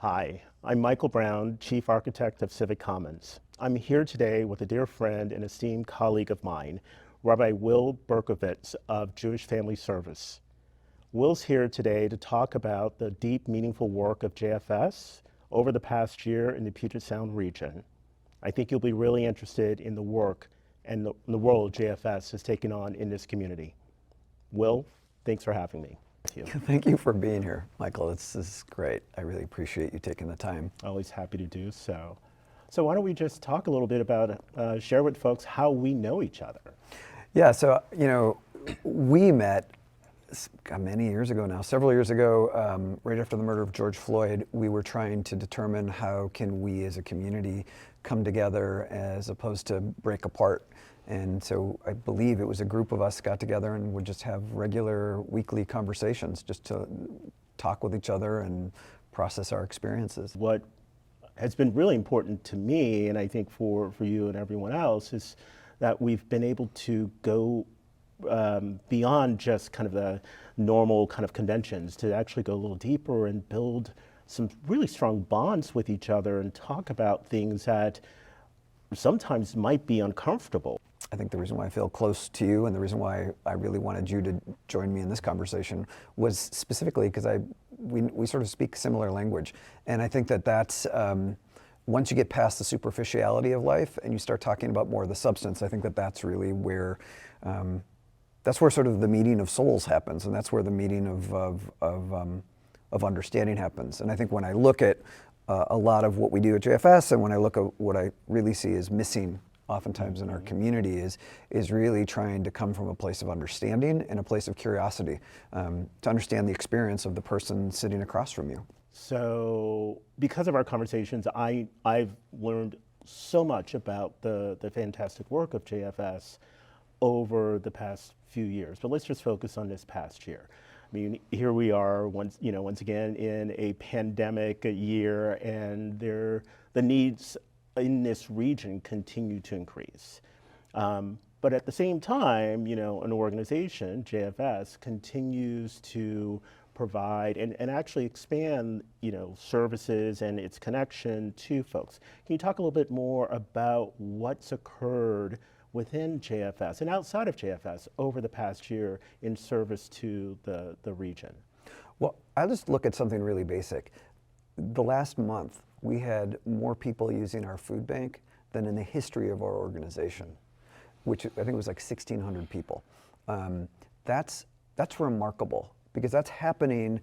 Hi, I'm Michael Brown, Chief Architect of Civic Commons. I'm here today with a dear friend and esteemed colleague of mine, Rabbi Will Berkovitz of Jewish Family Service. Will's here today to talk about the deep, meaningful work of JFS over the past year in the Puget Sound region. I think you'll be really interested in the work and the role JFS has taken on in this community. Will, thanks for having me. Thank you for being here, Michael. This is great. I really appreciate you taking the time. Always happy to do so. So why don't we just talk a little bit about, share with folks how we know each other. Yeah, so, we met many years ago now, several years ago, right after the murder of George Floyd. We were trying to determine how can we as a community come together as opposed to break apart. And so I believe it was a group of us got together and would just have regular weekly conversations just to talk with each other and process our experiences. What has been really important to me, and I think for you and everyone else, is that we've been able to go beyond just kind of the normal kind of conventions to actually go a little deeper and build some really strong bonds with each other and talk about things that sometimes might be uncomfortable. I think the reason why I feel close to you and the reason why I really wanted you to join me in this conversation was specifically because we sort of speak similar language. And I think that's, once you get past the superficiality of life and you start talking about more of the substance, I think that's really where, that's where sort of the meeting of souls happens, and that's where the meeting of understanding happens. And I think when I look at a lot of what we do at JFS, and when I look at what I really see is missing oftentimes in our community is really trying to come from a place of understanding and a place of curiosity, to understand the experience of the person sitting across from you. So because of our conversations, I've learned so much about the fantastic work of JFS over the past few years. But let's just focus on this past year. I mean, here we are once again in a pandemic year, and the needs in this region continue to increase. But at the same time, an organization, JFS, continues to provide and actually expand, services and its connection to folks. Can you talk a little bit more about what's occurred within JFS and outside of JFS over the past year in service to the region? Well, I'll just look at something really basic. The last month, we had more people using our food bank than in the history of our organization, which I think was like 1,600 people. That's remarkable because that's happening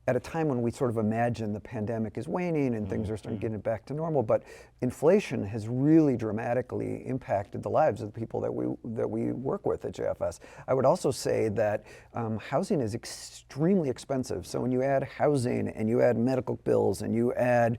at a time when we sort of imagine the pandemic is waning and things are starting getting back to normal. But inflation has really dramatically impacted the lives of the people that we work with at JFS. I would also say that housing is extremely expensive. So when you add housing and you add medical bills and you add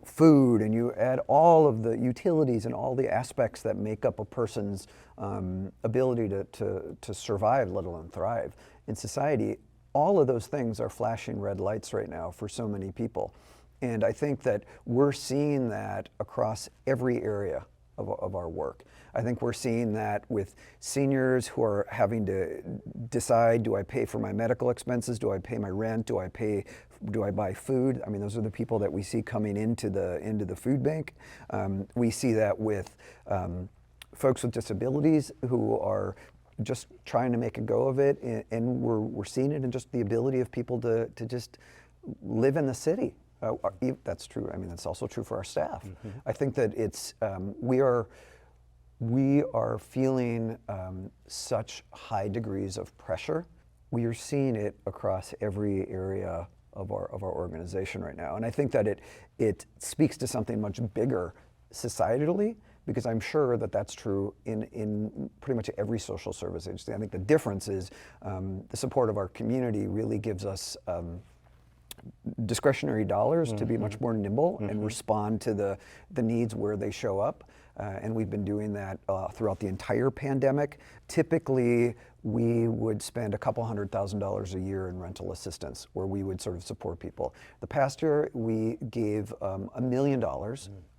food and you add all of the utilities and all the aspects that make up a person's ability to survive, let alone thrive in society, all of those things are flashing red lights right now for so many people. And I think that we're seeing that across every area of our work. I think we're seeing that with seniors who are having to decide, do I pay for my medical expenses? Do I pay my rent? Do I buy food? I mean, those are the people that we see coming into the food bank. We see that with folks with disabilities who are just trying to make a go of it, and we're seeing it in just the ability of people to just live in the city. That's true. I mean, that's also true for our staff. I think that it's we are feeling such high degrees of pressure. We are seeing it across every area of our organization right now, and I think that it speaks to something much bigger societally, because I'm sure that that's true in pretty much every social service agency. I think the difference is the support of our community really gives us discretionary dollars to be much more nimble and respond to the needs where they show up. And we've been doing that throughout the entire pandemic. Typically, we would spend a couple $100,000 a year in rental assistance, where we would sort of support people. The past year, we gave $1 million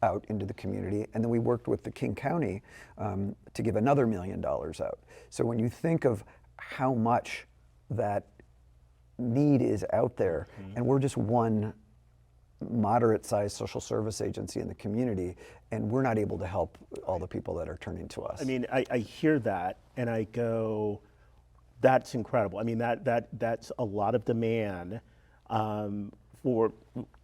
out into the community, and then we worked with the King County to give another $1 million out. So when you think of how much that need is out there, and we're just one moderate-sized social service agency in the community, and we're not able to help all the people that are turning to us. I mean, I hear that and I go, that's incredible. I mean, that's a lot of demand for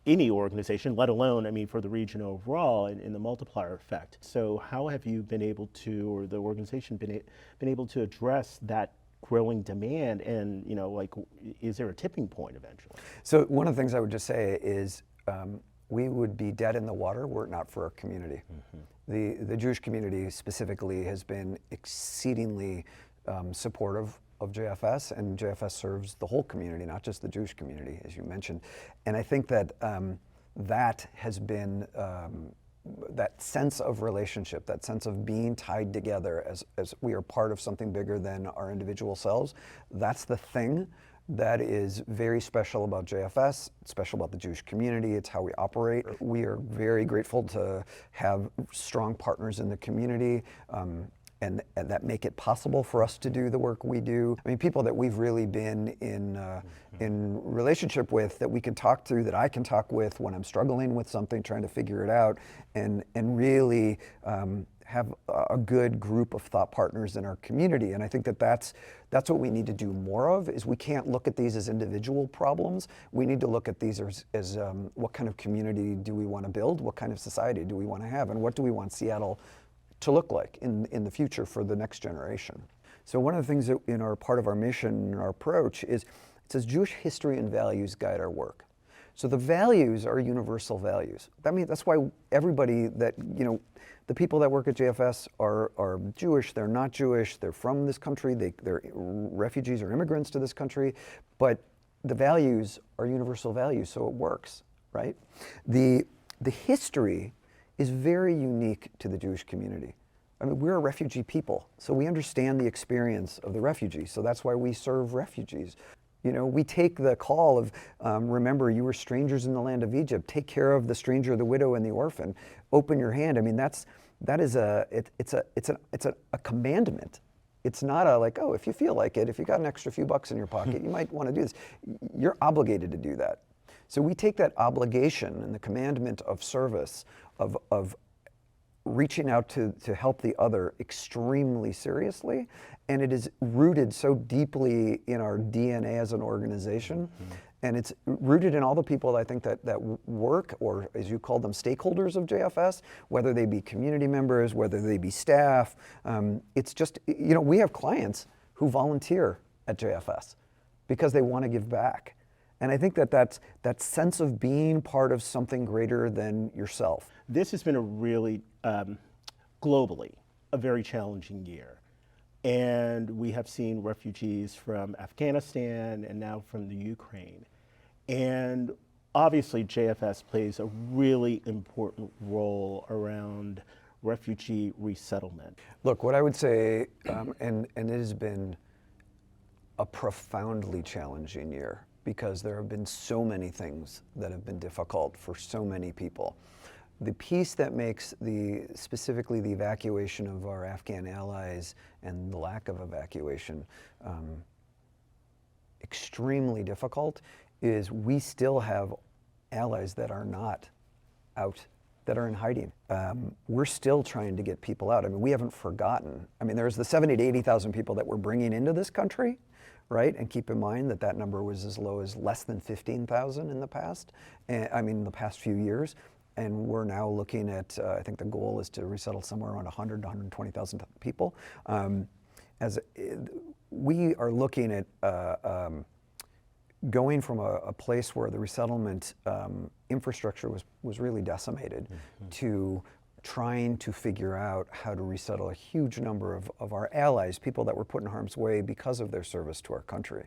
any organization, let alone, I mean, for the region overall and in the multiplier effect. So how have you been able to, or the organization been able to address that growing demand, and, you know, like, is there a tipping point eventually? So one of the things I would just say is we would be dead in the water were it not for our community. The Jewish community specifically has been exceedingly supportive of JFS, and JFS serves the whole community, not just the Jewish community, as you mentioned. And I think that that has been that sense of relationship, that sense of being tied together as we are part of something bigger than our individual selves. That's the thing that is very special about JFS, it's special about the Jewish community, it's how we operate. We are very grateful to have strong partners in the community and that make it possible for us to do the work we do. I mean, people that we've really been in relationship with, that we can talk to, that I can talk with when I'm struggling with something, trying to figure it out, and really have a good group of thought partners in our community. And I think that that's what we need to do more of, is we can't look at these as individual problems. We need to look at these as what kind of community do we want to build? What kind of society do we want to have? And what do we want Seattle to look like in the future for the next generation? So one of the things that in our part of our mission and our approach is, it says Jewish history and values guide our work. So the values are universal values. I mean, that's why everybody that, you know, the people that work at JFS are Jewish, they're not Jewish, they're from this country, they're refugees or immigrants to this country, but the values are universal values, so it works, right? The history is very unique to the Jewish community. I mean, we're a refugee people, so we understand the experience of the refugee, so that's why we serve refugees. You know, we take the call of, remember, you were strangers in the land of Egypt, take care of the stranger, the widow, and the orphan, open your hand. I mean, it's a commandment. It's not a like, oh, if you feel like it, if you got an extra few bucks in your pocket, you might want to do this. You're obligated to do that. So we take that obligation and the commandment of service, of reaching out to help the other extremely seriously, and it is rooted so deeply in our DNA as an organization, and it's rooted in all the people I think that work, or as you call them, stakeholders of JFS, whether they be community members, whether they be staff. It's just, you know, we have clients who volunteer at JFS because they want to give back. And I think that sense of being part of something greater than yourself. This has been a really, globally, a very challenging year. And we have seen refugees from Afghanistan and now from the Ukraine. And obviously JFS plays a really important role around refugee resettlement. Look, what I would say, and it has been a profoundly challenging year, because there have been so many things that have been difficult for so many people. The piece that makes specifically the evacuation of our Afghan allies and the lack of evacuation extremely difficult is we still have allies that are not out, that are in hiding. We're still trying to get people out. I mean, we haven't forgotten. I mean, there's the 70,000 to 80,000 people that we're bringing into this country, right? And keep in mind that number was as low as less than 15,000 in the past, in the past few years. And we're now looking at, I think the goal is to resettle somewhere around 100,000 to 120,000 people. We are looking at going from a place where the resettlement infrastructure was really decimated to trying to figure out how to resettle a huge number of our allies, people that were put in harm's way because of their service to our country,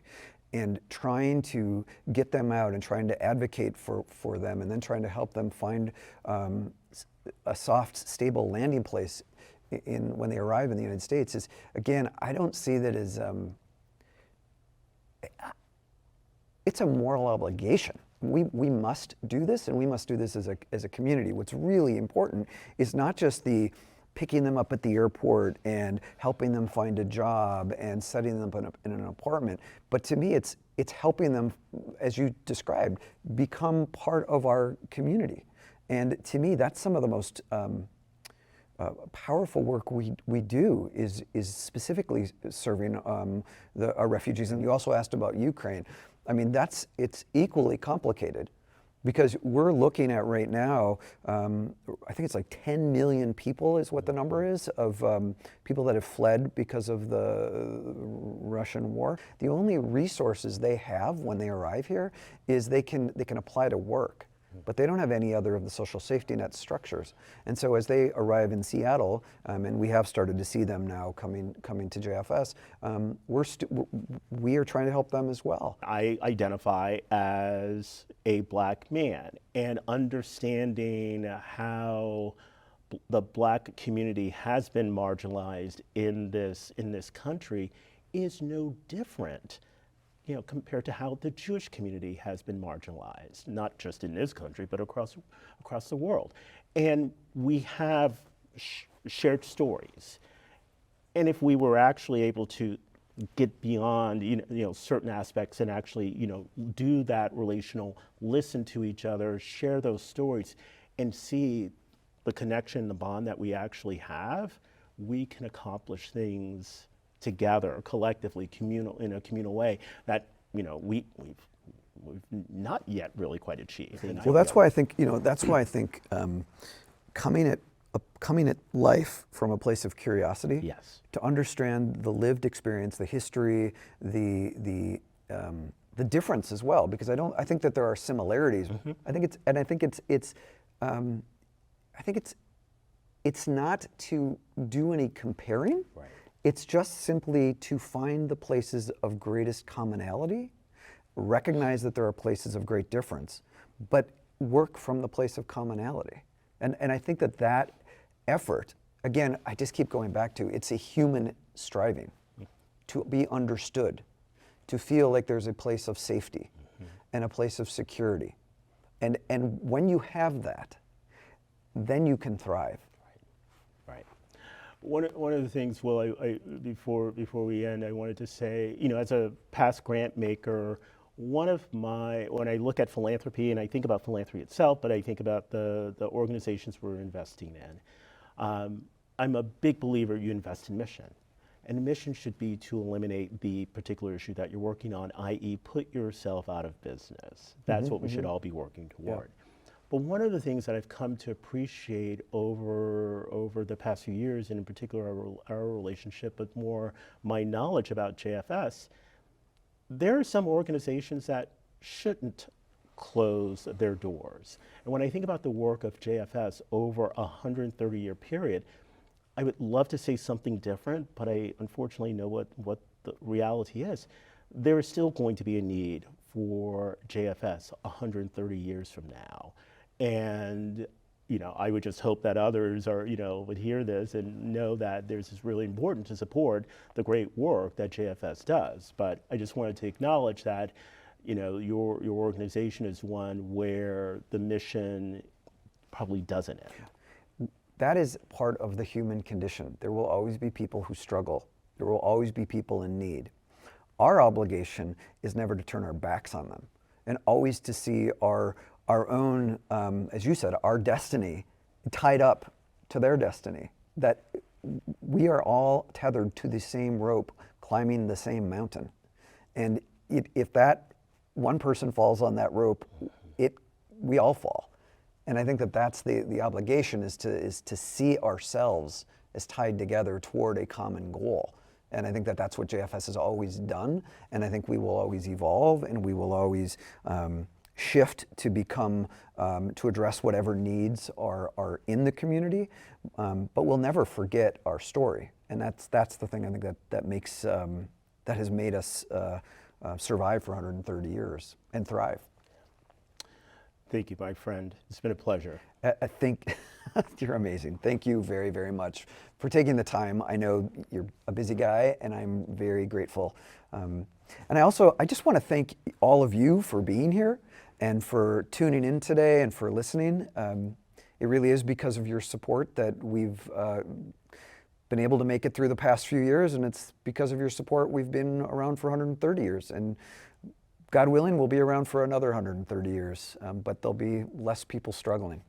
and trying to get them out and trying to advocate for them, and then trying to help them find a soft, stable landing place when they arrive in the United States. Is, again, I don't see that as, it's a moral obligation. We must do this, and we must do this as a community. What's really important is not just the picking them up at the airport and helping them find a job and setting them up in an apartment, but to me it's helping them, as you described, become part of our community. And to me, that's some of the most powerful work we do is specifically serving our refugees. And you also asked about Ukraine. I mean, it's equally complicated, because we're looking at right now, I think it's like 10 million people is what the number is, of people that have fled because of the Russian war. The only resources they have when they arrive here is they can apply to work, but they don't have any other of the social safety net structures. And so as they arrive in Seattle, and we have started to see them now coming to JFS, we are trying to help them as well. I identify as a Black man, and understanding how the Black community has been marginalized in this country is no different, compared to how the Jewish community has been marginalized, not just in this country, but across the world. And we have shared stories. And if we were actually able to get beyond, certain aspects and actually, do that relational, listen to each other, share those stories, and see the connection, the bond that we actually have, we can accomplish things together, collectively, in a communal way that we've not yet really quite achieved. Well, that's why I think coming at life from a place of curiosity, yes, to understand the lived experience, the history, the difference as well, because I think that there are similarities. Mm-hmm. I think it's not to do any comparing. Right. It's just simply to find the places of greatest commonality, recognize that there are places of great difference, but work from the place of commonality. And I think that effort, again, I just keep going back to, it's a human striving to be understood, to feel like there's a place of safety and a place of security. And when you have that, then you can thrive. Right. One of the things, Will, before we end, I wanted to say, as a past grant maker, when I look at philanthropy, and I think about philanthropy itself, but I think about the organizations we're investing in, I'm a big believer you invest in mission. And the mission should be to eliminate the particular issue that you're working on, i.e. put yourself out of business. That's what we should all be working toward. Yeah. But one of the things that I've come to appreciate over the past few years, and in particular our relationship, but more my knowledge about JFS, there are some organizations that shouldn't close their doors. And when I think about the work of JFS over a 130-year period, I would love to say something different, but I unfortunately know what the reality is. There is still going to be a need for JFS 130 years from now. And I would just hope that others would hear this and know that this is really important to support the great work that JFS does. But I just wanted to acknowledge that, your organization is one where the mission probably doesn't end. That is part of the human condition. There will always be people who struggle. There will always be people in need. Our obligation is never to turn our backs on them, and always to see our own, as you said, our destiny tied up to their destiny, that we are all tethered to the same rope, climbing the same mountain. And if that one person falls on that rope, we all fall. And I think that's the obligation is to see ourselves as tied together toward a common goal. And I think that's what JFS has always done. And I think we will always evolve, and we will always shift to become, to address whatever needs are in the community, but we'll never forget our story. And that's the thing I think that makes, that has made us survive for 130 years and thrive. Thank you, my friend. It's been a pleasure. I think you're amazing. Thank you very, very much for taking the time. I know you're a busy guy, and I'm very grateful. And I just want to thank all of you for being here and for tuning in today and for listening. It really is because of your support that we've been able to make it through the past few years, and it's because of your support we've been around for 130 years. And God willing, we'll be around for another 130 years, but there'll be less people struggling.